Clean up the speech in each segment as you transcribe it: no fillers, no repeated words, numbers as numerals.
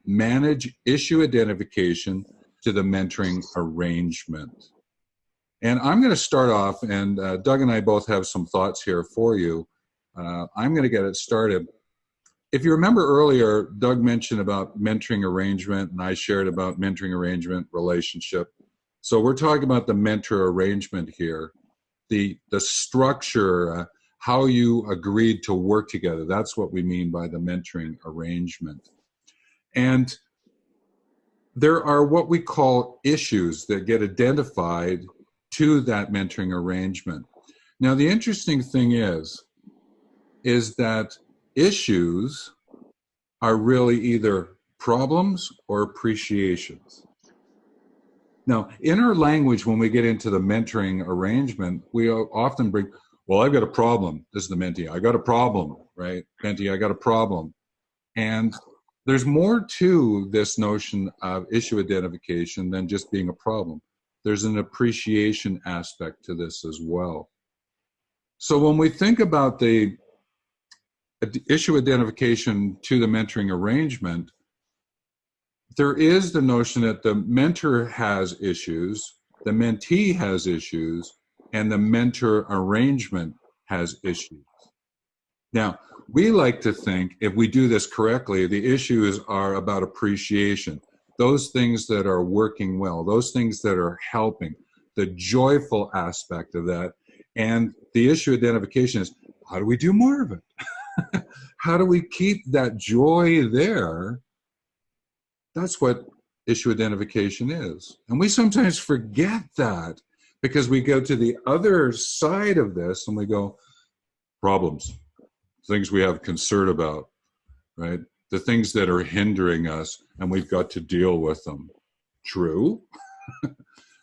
manage issue identification to the mentoring arrangement. And I'm going to start off, and Doug and I both have some thoughts here for you. I'm going to get it started. If you remember earlier, Doug mentioned about mentoring arrangement, and I shared about mentoring arrangement relationship. So we're talking about the mentor arrangement here, the structure, how you agreed to work together. That's what we mean by the mentoring arrangement. And there are what we call issues that get identified to that mentoring arrangement. Now, the interesting thing is that issues are really either problems or appreciations. Now, in our language, when we get into the mentoring arrangement, we often bring, well, I've got a problem. This is the mentee. I got a problem, right? Mentee, I got a problem. And there's more to this notion of issue identification than just being a problem. There's an appreciation aspect to this as well. So when we think about the issue identification to the mentoring arrangement, there is the notion that the mentor has issues, the mentee has issues, and the mentor arrangement has issues. Now, we like to think, if we do this correctly, the issues are about appreciation, those things that are working well, those things that are helping, the joyful aspect of that. And the issue identification is, how do we do more of it? How do we keep that joy there? That's what issue identification is. And we sometimes forget that because we go to the other side of this and we go, problems, things we have concern about, right? The things that are hindering us, and we've got to deal with them. True,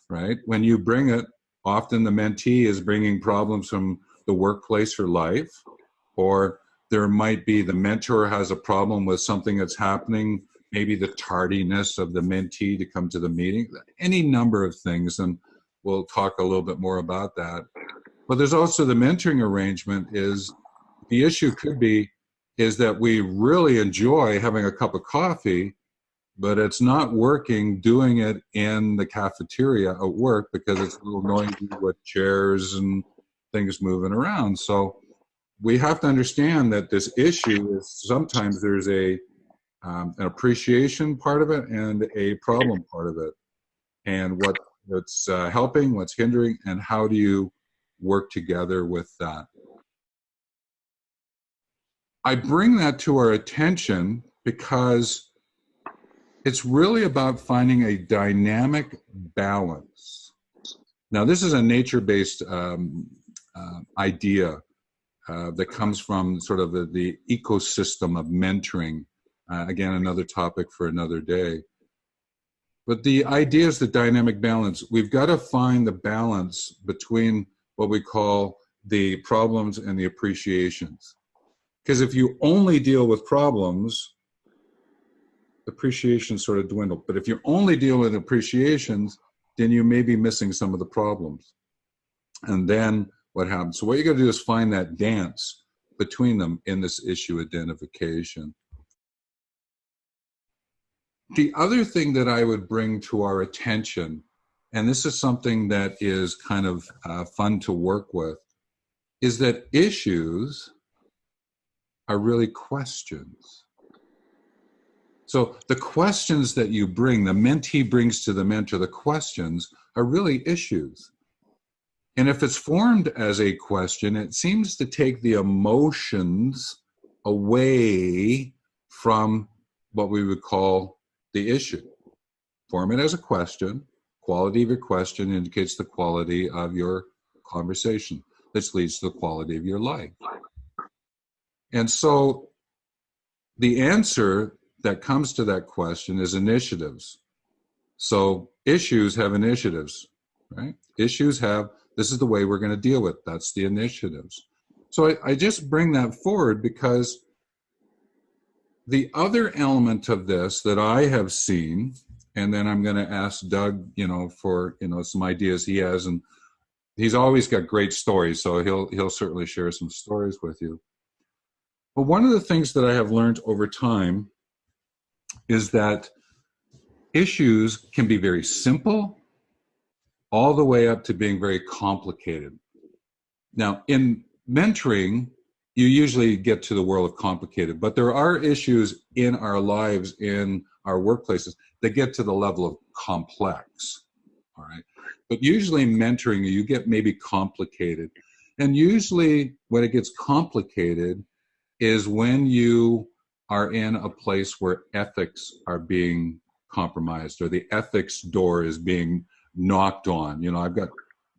right? When you bring it, often the mentee is bringing problems from the workplace or life, or there might be the mentor has a problem with something that's happening, maybe the tardiness of the mentee to come to the meeting, any number of things, and we'll talk a little bit more about that. But there's also the mentoring arrangement is, the issue could be, is that we really enjoy having a cup of coffee, but it's not working doing it in the cafeteria at work because it's a little noisy with chairs and things moving around. So we have to understand that this issue is sometimes there's an appreciation part of it and a problem part of it, and what's helping, what's hindering, and how do you work together with that. I bring that to our attention because it's really about finding a dynamic balance. Now, this is a nature-based idea that comes from sort of the ecosystem of mentoring. Again, another topic for another day. But the idea is the dynamic balance. We've got to find the balance between what we call the problems and the appreciations. Because if you only deal with problems, appreciation sort of dwindle. But if you only deal with appreciations, then you may be missing some of the problems. And then what happens? So what you got to do is find that dance between them in this issue identification. The other thing that I would bring to our attention, and this is something that is kind of fun to work with, is that issues are really questions. So the questions that you bring, the mentee brings to the mentor, the questions are really issues. And if it's formed as a question, it seems to take the emotions away from what we would call the issue. Form it as a question. Quality of your question indicates the quality of your conversation. This leads to the quality of your life. And so the answer that comes to that question is initiatives. So issues have initiatives, right? Issues have, this is the way we're going to deal with, that's the initiatives. So I just bring that forward because the other element of this that I have seen, and then I'm going to ask Doug, for, some ideas he has, and he's always got great stories, so he'll certainly share some stories with you. But one of the things that I have learned over time is that issues can be very simple all the way up to being very complicated. Now, in mentoring, you usually get to the world of complicated, but there are issues in our lives, in our workplaces, that get to the level of complex, all right? But usually in mentoring, you get maybe complicated. And usually when it gets complicated is when you are in a place where ethics are being compromised, or the ethics door is being knocked on. You know, I've got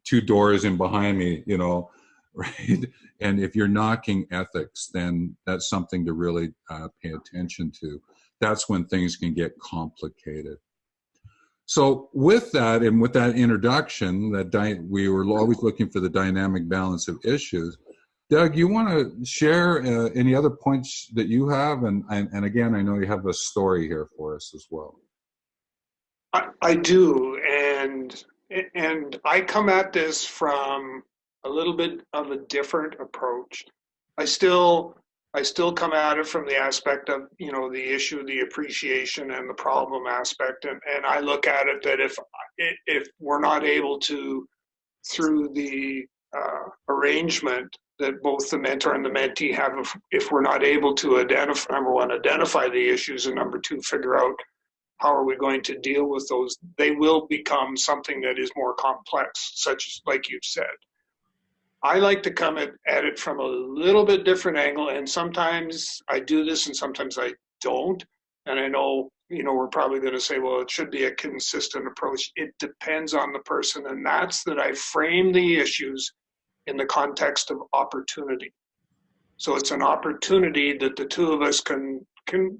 two doors in behind me, you know, right? And if you're knocking ethics, then that's something to really pay attention to. That's when things can get complicated. So with that, and with that introduction, we were always looking for the dynamic balance of issues. Doug, you want to share any other points that you have? And again, I know you have a story here for us as well. I do, and I come at this from a little bit of a different approach. I still come at it from the aspect of, you know, the issue, the appreciation, and the problem aspect, and I look at it that if we're not able to, through the arrangement that both the mentor and the mentee have, if we're not able to identify, number one, identify the issues, and number two, figure out how are we going to deal with those, they will become something that is more complex, such as, like you've said. I like to come at it from a little bit different angle, and sometimes I do this and sometimes I don't. And I know, you know, we're probably going to say, well, it should be a consistent approach. It depends on the person, and that's that I frame the issues in the context of opportunity. So it's an opportunity that the two of us can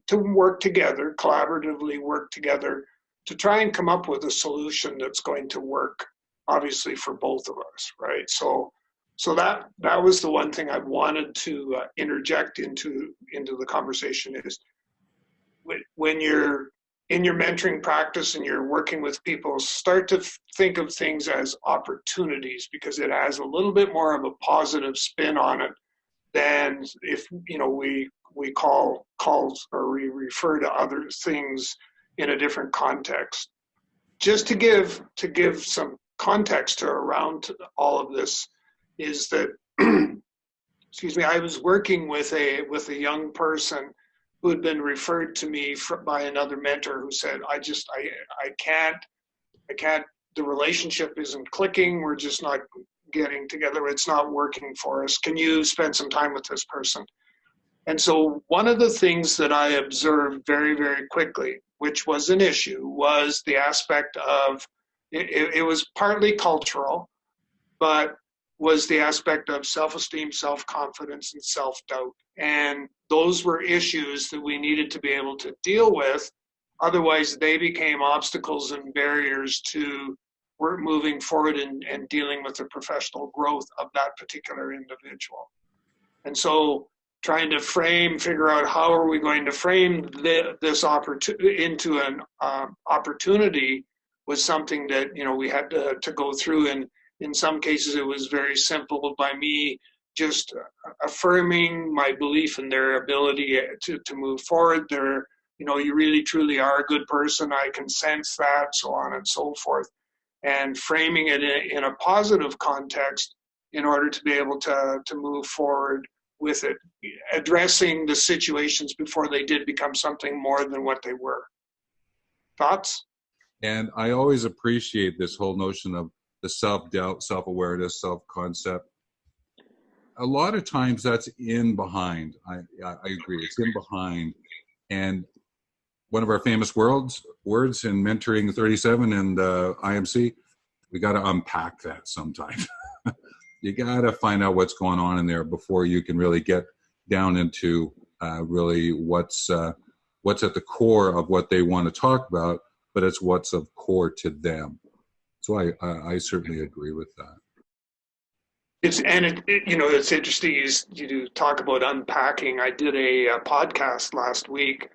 to work together, collaboratively work together, to try and come up with a solution that's going to work, obviously, for both of us, right? So that was the one thing I wanted to interject into the conversation is when you're in your mentoring practice and you're working with people, start to think of things as opportunities, because it has a little bit more of a positive spin on it than if, you know, we calls or we refer to other things in a different context. Just to give some context to around all of this is that excuse me, I was working with a young person who had been referred to me by another mentor who said, I can't, the relationship isn't clicking, we're just not getting together, it's not working for us. Can you spend some time with this person? And so one of the things that I observed very, very quickly, which was an issue, was the aspect of, it was partly cultural, but was the aspect of self-esteem, self-confidence, and self-doubt. And those were issues that we needed to be able to deal with. Otherwise, they became obstacles and barriers to moving forward and dealing with the professional growth of that particular individual. And so trying to figure out how are we going to frame this opportunity into an opportunity was something that, you know, we had to go through. And in some cases, it was very simple by me just affirming my belief in their ability to move forward. They're, you know, you really truly are a good person. I can sense that, so on and so forth. And framing it in a positive context in order to be able to move forward with it, addressing the situations before they did become something more than what they were. Thoughts? And I always appreciate this whole notion of the self-doubt, self-awareness, self-concept. A lot of times that's in behind. I agree, it's in behind. And one of our famous words in Mentoring 37 and IMC, we got to unpack that sometime. You got to find out what's going on in there before you can really get down into really what's at the core of what they want to talk about, but it's what's of core to them. So I certainly agree with that. It's interesting you talk about unpacking. I did a podcast last week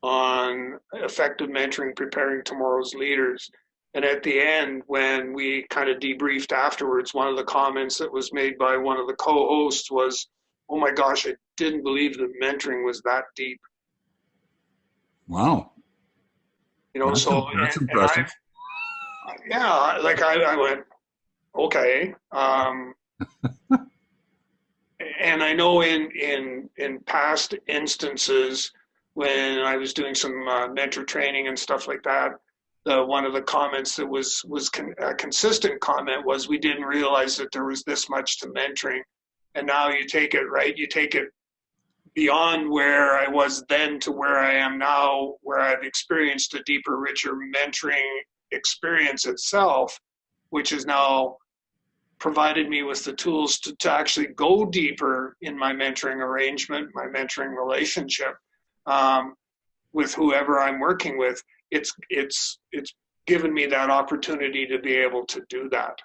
on effective mentoring, preparing tomorrow's leaders. And at the end, when we kind of debriefed afterwards, one of the comments that was made by one of the co-hosts was, "Oh my gosh, I didn't believe that mentoring was that deep." Wow. So, That's and impressive. yeah, like I went, okay. And I know in past instances when I was doing some mentor training and stuff like that, one of the comments that was a consistent comment was we didn't realize that there was this much to mentoring, and now you take it right, you take it beyond where I was then to where I am now, where I've experienced a deeper, richer mentoring experience itself, which is now provided me with the tools to actually go deeper in my mentoring arrangement, my mentoring relationship um, with whoever I'm working with. It's given me that opportunity to be able to do that.